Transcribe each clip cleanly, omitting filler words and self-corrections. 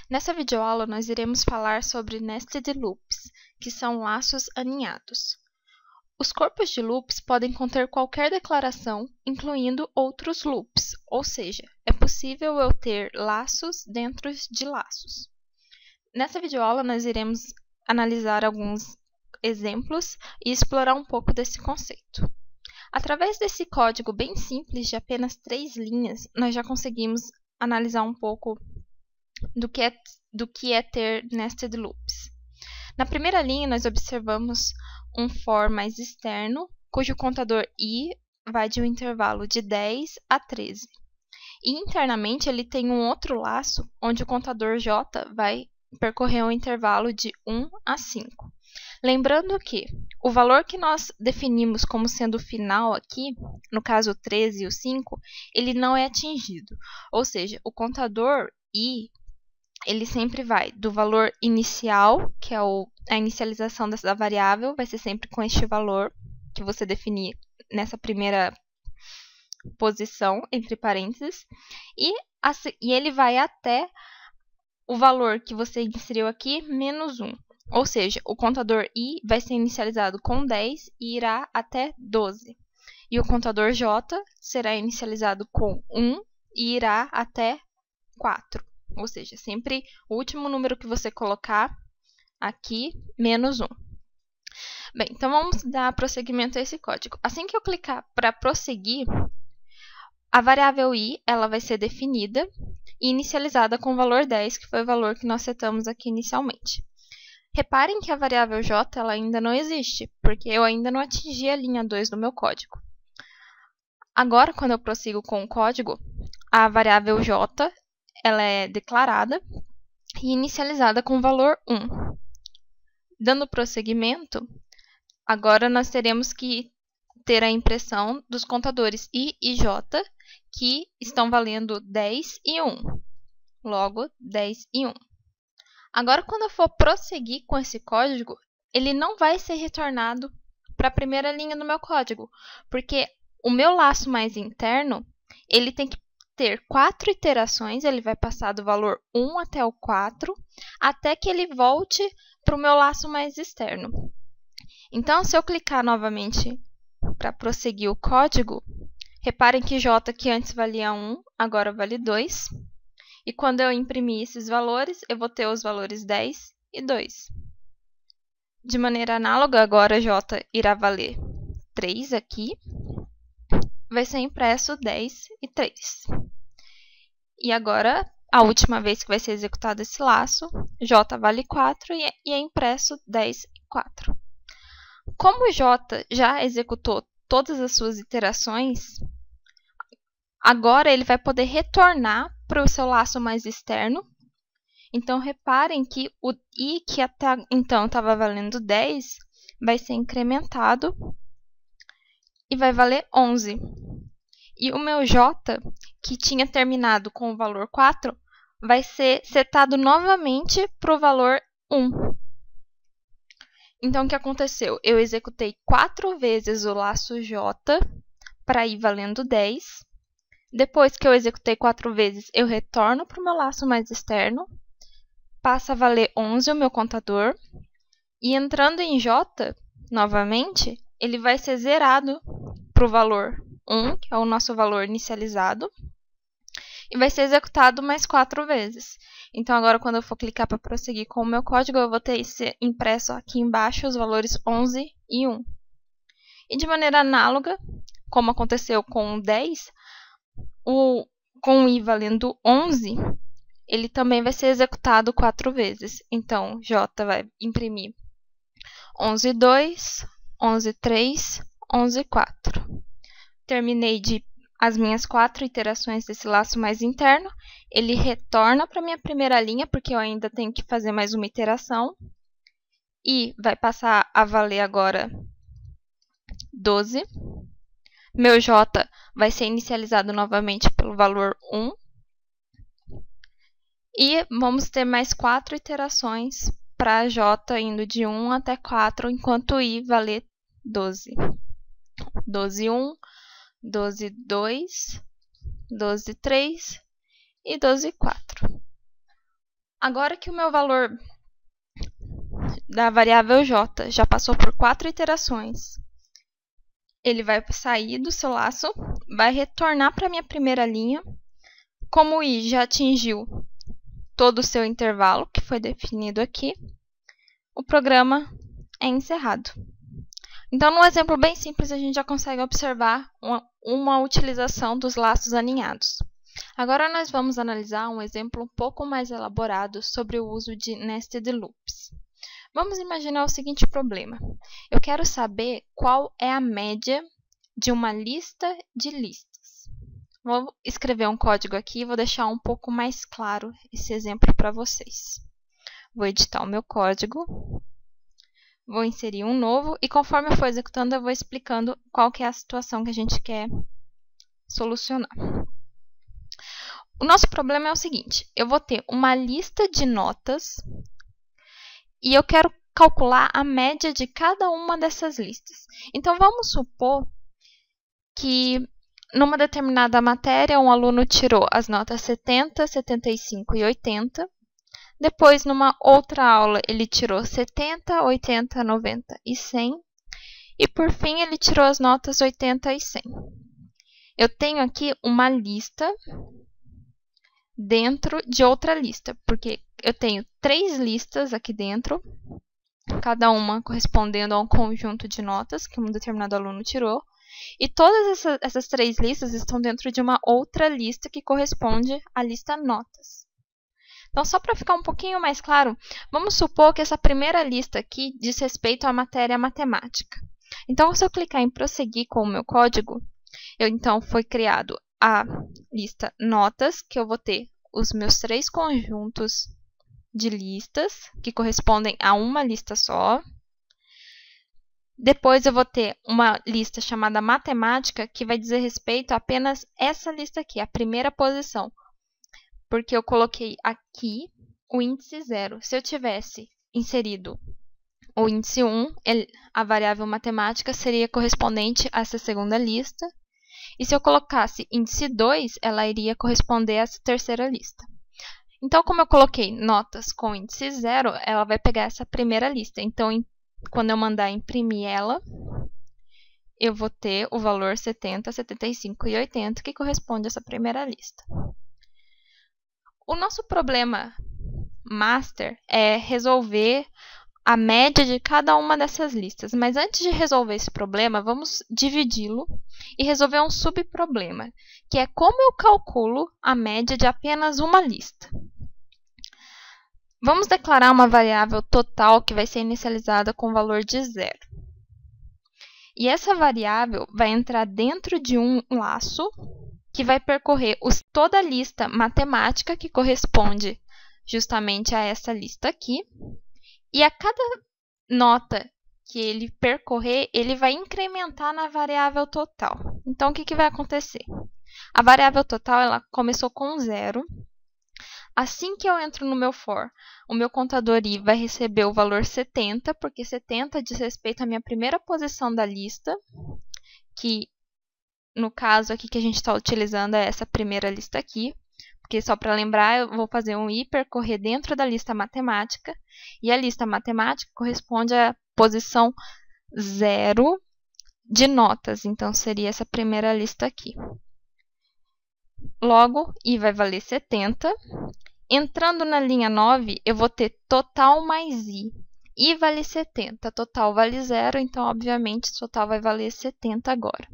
Nessa videoaula, nós iremos falar sobre nested loops, que são laços aninhados. Os corpos de loops podem conter qualquer declaração, incluindo outros loops, ou seja, é possível eu ter laços dentro de laços. Nessa videoaula, nós iremos analisar alguns exemplos e explorar um pouco desse conceito. Através desse código bem simples de apenas 3 linhas, nós já conseguimos analisar um pouco do que é ter nested loops. Na primeira linha, nós observamos um for mais externo, cujo contador i vai de um intervalo de 10 a 13. E internamente, ele tem um outro laço, onde o contador j vai percorrer um intervalo de 1 a 5. Lembrando que o valor que nós definimos como sendo final aqui, no caso o 13 e o 5, ele não é atingido. Ou seja, o contador i, ele sempre vai do valor inicial, que é a inicialização da variável, vai ser sempre com este valor que você definir nessa primeira posição, entre parênteses, e ele vai até o valor que você inseriu aqui, menos 1. Ou seja, o contador i vai ser inicializado com 10 e irá até 12. E o contador j será inicializado com 1 e irá até 4. Ou seja, sempre o último número que você colocar aqui, menos 1. Bem, então vamos dar prosseguimento a esse código. Assim que eu clicar para prosseguir, a variável i ela vai ser definida e inicializada com o valor 10, que foi o valor que nós setamos aqui inicialmente. Reparem que a variável j ela ainda não existe, porque eu ainda não atingi a linha 2 do meu código. Agora, quando eu prossigo com o código, a variável j ela é declarada e inicializada com o valor 1. Dando prosseguimento, agora nós teremos que ter a impressão dos contadores i e j, que estão valendo 10 e 1. Logo, 10 e 1. Agora, quando eu for prosseguir com esse código, ele não vai ser retornado para a primeira linha do meu código, porque o meu laço mais interno, ele tem que ter 4 iterações, ele vai passar do valor 1 até o 4, até que ele volte para o meu laço mais externo. Então, se eu clicar novamente para prosseguir o código, reparem que j, que antes valia 1, agora vale 2. E quando eu imprimir esses valores, eu vou ter os valores 10 e 2. De maneira análoga, agora j irá valer 3 aqui. Vai ser impresso 10 e 3. E agora, a última vez que vai ser executado esse laço, j vale 4 e é impresso 10 e 4. Como j já executou todas as suas iterações, agora ele vai poder retornar para o seu laço mais externo. Então, reparem que o i, que até então estava valendo 10, vai ser incrementado e vai valer 11. E o meu j, que tinha terminado com o valor 4, vai ser setado novamente para o valor 1. Então, o que aconteceu? Eu executei 4 vezes o laço j para ir valendo 10. Depois que eu executei 4 vezes, eu retorno para o meu laço mais externo. Passa a valer 11 o meu contador. E entrando em j, novamente, ele vai ser zerado para o valor 1, que é o nosso valor inicializado. E vai ser executado mais 4 vezes. Então, agora, quando eu for clicar para prosseguir com o meu código, eu vou ter impresso aqui embaixo os valores 11 e 1. E de maneira análoga, como aconteceu com o 10, com o i valendo 11, ele também vai ser executado 4 vezes. Então, j vai imprimir 11,2, 11,3, 11,4. Terminei as minhas 4 iterações desse laço mais interno. Ele retorna para a minha primeira linha, porque eu ainda tenho que fazer mais uma iteração. E vai passar a valer agora 12. Meu j vai ser inicializado novamente pelo valor 1. E vamos ter mais 4 iterações para j indo de 1 até 4, enquanto i valer 12. 12,1, 12,2, 12,3 e 12,4. Agora que o meu valor da variável j já passou por 4 iterações, ele vai sair do seu laço, vai retornar para a minha primeira linha. Como o i já atingiu todo o seu intervalo, que foi definido aqui, o programa é encerrado. Então, num exemplo bem simples, a gente já consegue observar uma utilização dos laços aninhados. Agora, nós vamos analisar um exemplo um pouco mais elaborado sobre o uso de nested loops. Vamos imaginar o seguinte problema. Eu quero saber qual é a média de uma lista de listas. Vou escrever um código aqui e vou deixar um pouco mais claro esse exemplo para vocês. Vou editar o meu código, vou inserir um novo e conforme eu for executando eu vou explicando qual que é a situação que a gente quer solucionar. O nosso problema é o seguinte, eu vou ter uma lista de notas e eu quero calcular a média de cada uma dessas listas. Então, vamos supor que numa determinada matéria, um aluno tirou as notas 70, 75 e 80. Depois, numa outra aula, ele tirou 70, 80, 90 e 100. E, por fim, ele tirou as notas 80 e 100. Eu tenho aqui uma lista dentro de outra lista, porque eu tenho 3 listas aqui dentro, cada uma correspondendo a um conjunto de notas que um determinado aluno tirou. E todas essas 3 listas estão dentro de uma outra lista que corresponde à lista notas. Então, só para ficar um pouquinho mais claro, vamos supor que essa primeira lista aqui diz respeito à matéria matemática. Então, se eu clicar em prosseguir com o meu código, então foi criado a lista notas, que eu vou ter os meus 3 conjuntos de listas, que correspondem a uma lista só. Depois eu vou ter uma lista chamada matemática, que vai dizer respeito a apenas essa lista aqui, a primeira posição. Porque eu coloquei aqui o índice 0. Se eu tivesse inserido o índice 1, a variável matemática seria correspondente a essa segunda lista. E se eu colocasse índice 2, ela iria corresponder a essa terceira lista. Então, como eu coloquei notas com índice 0, ela vai pegar essa primeira lista. Então, quando eu mandar imprimir ela, eu vou ter o valor 70, 75 e 80, que corresponde a essa primeira lista. O nosso problema master é resolver a média de cada uma dessas listas. Mas antes de resolver esse problema, vamos dividi-lo e resolver um subproblema, que é como eu calculo a média de apenas uma lista. Vamos declarar uma variável total que vai ser inicializada com o valor de 0. E essa variável vai entrar dentro de um laço que vai percorrer toda a lista matemática que corresponde justamente a essa lista aqui. E a cada nota que ele percorrer, ele vai incrementar na variável total. Então, o que vai acontecer? A variável total ela começou com 0. Assim que eu entro no meu for, o meu contador i vai receber o valor 70, porque 70 diz respeito à minha primeira posição da lista, que no caso aqui que a gente está utilizando é essa primeira lista aqui, porque só para lembrar eu vou fazer um i percorrer dentro da lista matemática, e a lista matemática corresponde à posição 0 de notas, então seria essa primeira lista aqui. Logo, i vai valer 70. Entrando na linha 9, eu vou ter total mais i. I vale 70, total vale 0, então, obviamente, total vai valer 70 agora.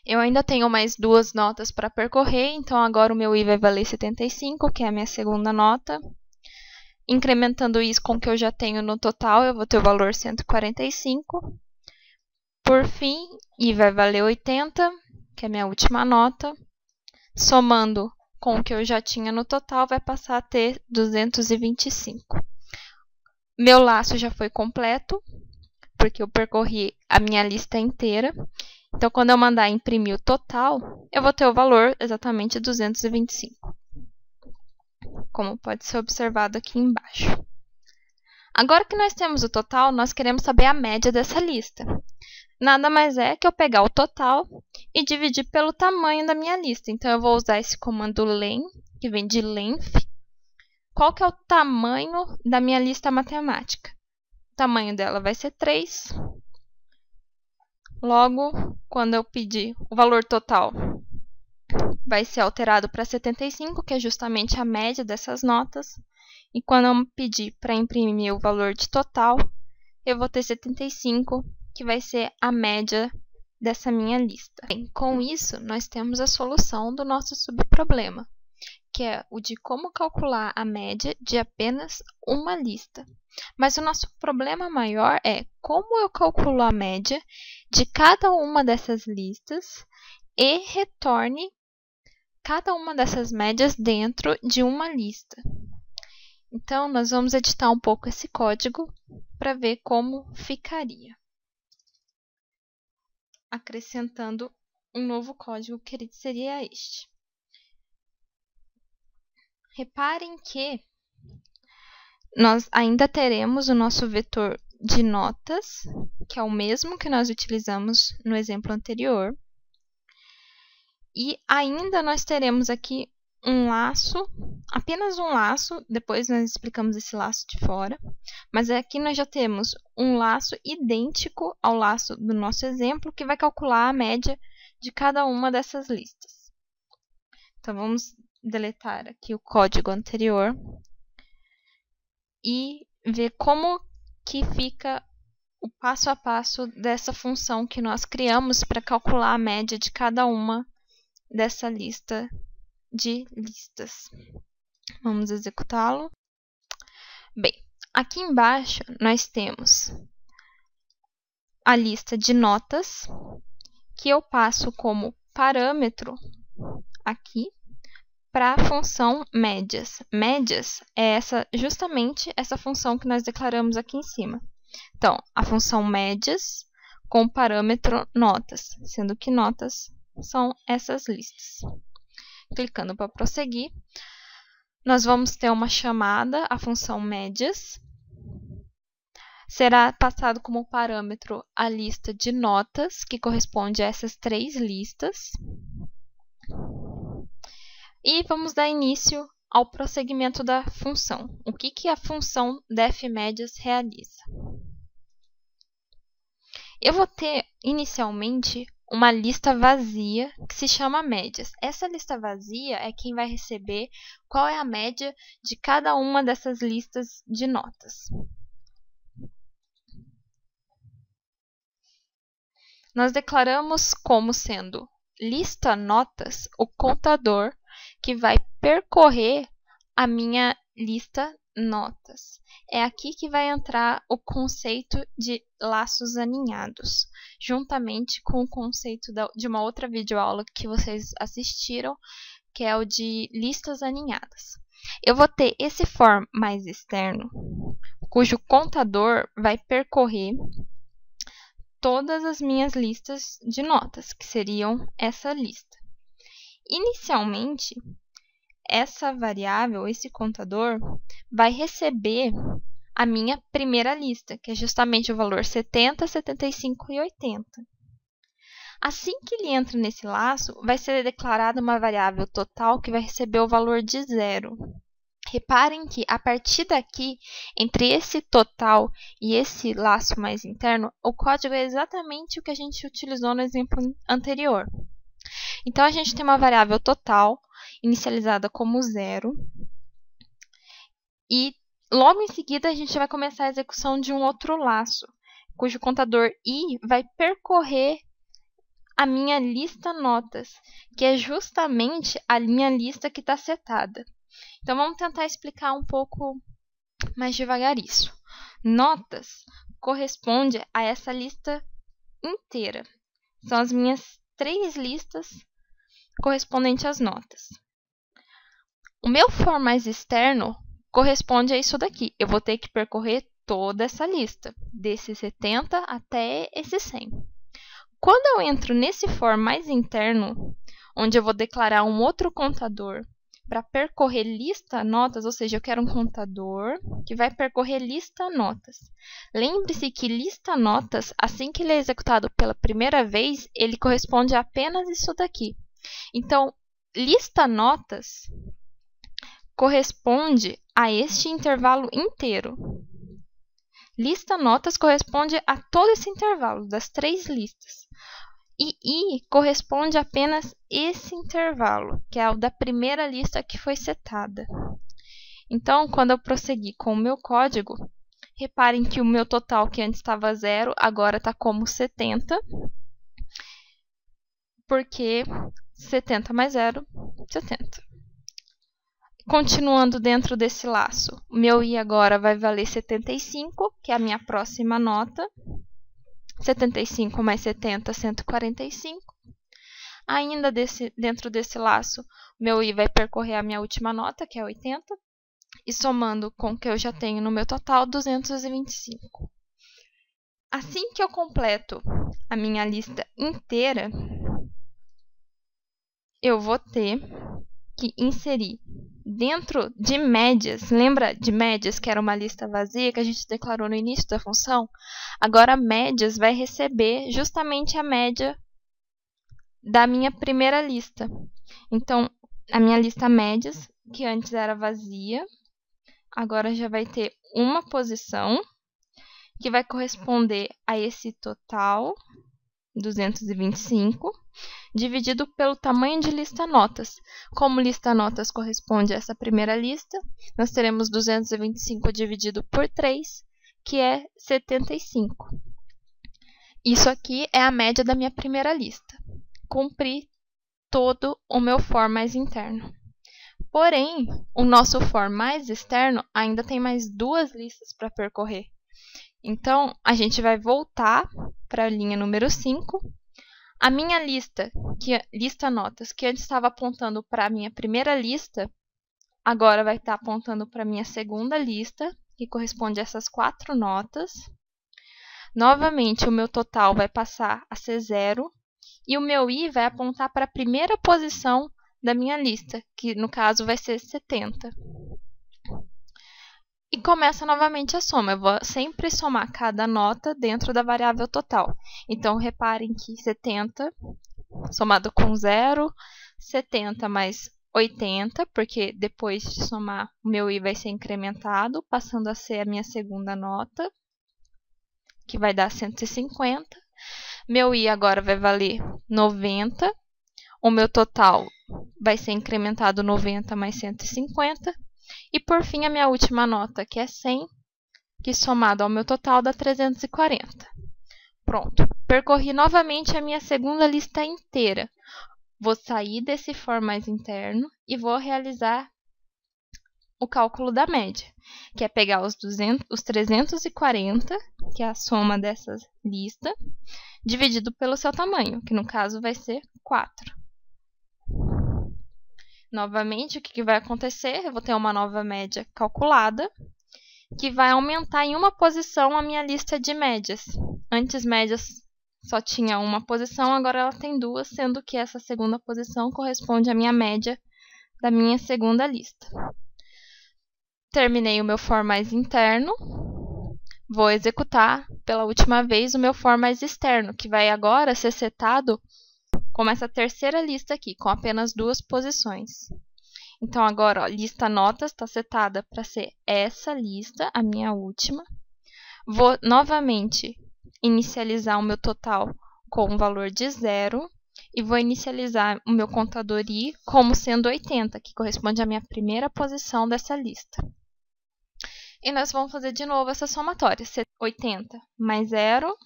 Eu ainda tenho mais 2 notas para percorrer, então agora o meu i vai valer 75, que é a minha segunda nota. Incrementando isso com o que eu já tenho no total, eu vou ter o valor 145. Por fim, i vai valer 80, que é a minha última nota. Somando com o que eu já tinha no total, vai passar a ter 225. Meu laço já foi completo, porque eu percorri a minha lista inteira. Então, quando eu mandar imprimir o total, eu vou ter o valor exatamente 225. Como pode ser observado aqui embaixo. Agora que nós temos o total, nós queremos saber a média dessa lista. Nada mais é que eu pegar o total e dividir pelo tamanho da minha lista. Então, eu vou usar esse comando len, que vem de length, qual que é o tamanho da minha lista matemática. O tamanho dela vai ser 3. Logo, quando eu pedir o valor total, vai ser alterado para 75, que é justamente a média dessas notas. E quando eu pedir para imprimir o valor de total, eu vou ter 75, que vai ser a média dessa minha lista. Bem, com isso, nós temos a solução do nosso subproblema, que é o de como calcular a média de apenas uma lista. Mas o nosso problema maior é como eu calculo a média de cada uma dessas listas e retorne cada uma dessas médias dentro de uma lista. Então, nós vamos editar um pouco esse código para ver como ficaria. Acrescentando um novo código que seria este. Reparem que nós ainda teremos o nosso vetor de notas, que é o mesmo que nós utilizamos no exemplo anterior. E ainda nós teremos aqui um laço, apenas um laço, depois nós explicamos esse laço de fora, mas aqui nós já temos um laço idêntico ao laço do nosso exemplo, que vai calcular a média de cada uma dessas listas. Então, vamos deletar aqui o código anterior e ver como que fica o passo a passo dessa função que nós criamos para calcular a média de cada uma dessa lista de listas. Vamos executá-lo. Bem, aqui embaixo nós temos a lista de notas, que eu passo como parâmetro aqui para a função médias. Médias é justamente essa função que nós declaramos aqui em cima. Então, a função médias com parâmetro notas, sendo que notas são essas listas. Clicando para prosseguir, nós vamos ter uma chamada, a função médias. Será passado como parâmetro a lista de notas, que corresponde a essas 3 listas. E vamos dar início ao prosseguimento da função. O que a função def-médias realiza? Eu vou ter, inicialmente, uma lista vazia que se chama médias. Essa lista vazia é quem vai receber qual é a média de cada uma dessas listas de notas. Nós declaramos como sendo lista notas o contador que vai percorrer a minha lista notas. É aqui que vai entrar o conceito de laços aninhados, juntamente com o conceito de uma outra videoaula que vocês assistiram, que é o de listas aninhadas. Eu vou ter esse for mais externo, cujo contador vai percorrer todas as minhas listas de notas, que seriam essa lista. Inicialmente, essa variável, esse contador, vai receber a minha primeira lista, que é justamente o valor 70, 75 e 80. Assim que ele entra nesse laço, vai ser declarada uma variável total que vai receber o valor de 0. Reparem que, a partir daqui, entre esse total e esse laço mais interno, o código é exatamente o que a gente utilizou no exemplo anterior. Então, a gente tem uma variável total, inicializada como 0, e logo em seguida a gente vai começar a execução de um outro laço, cujo contador i vai percorrer a minha lista notas, que é justamente a minha lista que está setada. Então, vamos tentar explicar um pouco mais devagar isso. Notas corresponde a essa lista inteira. São as minhas 3 listas correspondentes às notas. O meu for mais externo corresponde a isso daqui. Eu vou ter que percorrer toda essa lista, desse 70 até esse 100. Quando eu entro nesse for mais interno, onde eu vou declarar um outro contador para percorrer lista notas, ou seja, eu quero um contador que vai percorrer lista notas. Lembre-se que lista notas, assim que ele é executado pela primeira vez, ele corresponde a apenas isso daqui. Então, lista notas corresponde a este intervalo inteiro. Lista notas corresponde a todo esse intervalo das 3 listas. E I corresponde a apenas esse intervalo, que é o da primeira lista que foi setada. Então, quando eu prosseguir com o meu código, reparem que o meu total, que antes estava 0, agora está como 70, porque 70 mais 0, 70. Continuando dentro desse laço, o meu I agora vai valer 75, que é a minha próxima nota. 75 mais 70, 145. Ainda dentro desse laço, o meu I vai percorrer a minha última nota, que é 80. E somando com o que eu já tenho no meu total, 225. Assim que eu completo a minha lista inteira, eu vou ter que inserir dentro de médias. Lembra de médias, que era uma lista vazia que a gente declarou no início da função? Agora, médias vai receber justamente a média da minha primeira lista. Então, a minha lista médias, que antes era vazia, agora já vai ter uma posição que vai corresponder a esse total, 225, dividido pelo tamanho de lista notas. Como lista notas corresponde a essa primeira lista, nós teremos 225 dividido por 3, que é 75. Isso aqui é a média da minha primeira lista. Cumpri todo o meu for mais interno. Porém, o nosso for mais externo ainda tem mais 2 listas para percorrer. Então, a gente vai voltar para a linha número 5. A minha lista notas, que antes estava apontando para a minha primeira lista, agora vai estar apontando para a minha segunda lista, que corresponde a essas 4 notas. Novamente, o meu total vai passar a ser 0, e o meu I vai apontar para a primeira posição da minha lista, que no caso vai ser 70. E começa novamente a soma. Eu vou sempre somar cada nota dentro da variável total. Então, reparem que 70 somado com 0, 70 mais 80, porque depois de somar, o meu I vai ser incrementado, passando a ser a minha segunda nota, que vai dar 150. Meu I agora vai valer 90. O meu total vai ser incrementado 90 mais 150. E, por fim, a minha última nota, que é 100, que somado ao meu total dá 340. Pronto. Percorri novamente a minha segunda lista inteira. Vou sair desse for mais interno e vou realizar o cálculo da média, que é pegar os 340, que é a soma dessas listas, dividido pelo seu tamanho, que no caso vai ser 4. Novamente, o que vai acontecer? Eu vou ter uma nova média calculada, que vai aumentar em uma posição a minha lista de médias. Antes, médias só tinha uma posição, agora ela tem 2, sendo que essa segunda posição corresponde à minha média da minha segunda lista. Terminei o meu for mais interno. Vou executar pela última vez o meu for mais externo, que vai agora ser setado como essa terceira lista aqui, com apenas 2 posições. Então, agora, ó, lista notas está setada para ser essa lista, a minha última. Vou novamente inicializar o meu total com um valor de 0 e vou inicializar o meu contador I como sendo 80, que corresponde à minha primeira posição dessa lista. E nós vamos fazer de novo essa somatória, 80 mais 0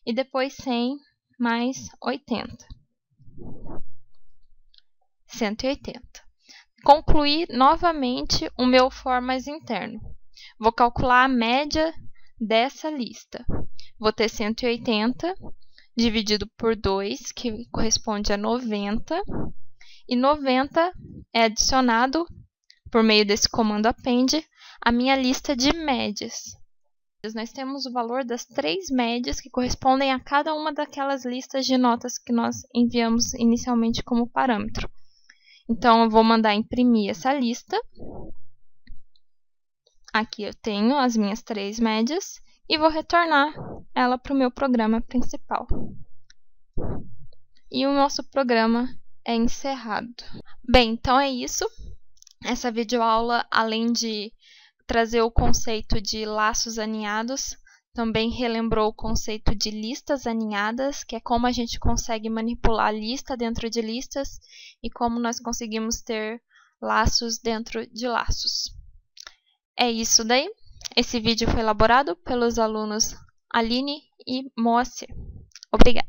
e depois 100 mais 80. 180. Concluir novamente o meu for mais interno. Vou calcular a média dessa lista. Vou ter 180 dividido por 2, que corresponde a 90. E 90 é adicionado, por meio desse comando append, à minha lista de médias. Nós temos o valor das 3 médias que correspondem a cada uma daquelas listas de notas que nós enviamos inicialmente como parâmetro. Então, eu vou mandar imprimir essa lista. Aqui eu tenho as minhas 3 médias e vou retornar ela para o meu programa principal. E o nosso programa é encerrado. Bem, então é isso. Essa videoaula, além de trazer o conceito de laços aninhados, também relembrou o conceito de listas aninhadas, que é como a gente consegue manipular lista dentro de listas e como nós conseguimos ter laços dentro de laços. É isso daí. Esse vídeo foi elaborado pelos alunos Aline e Moacir. Obrigada.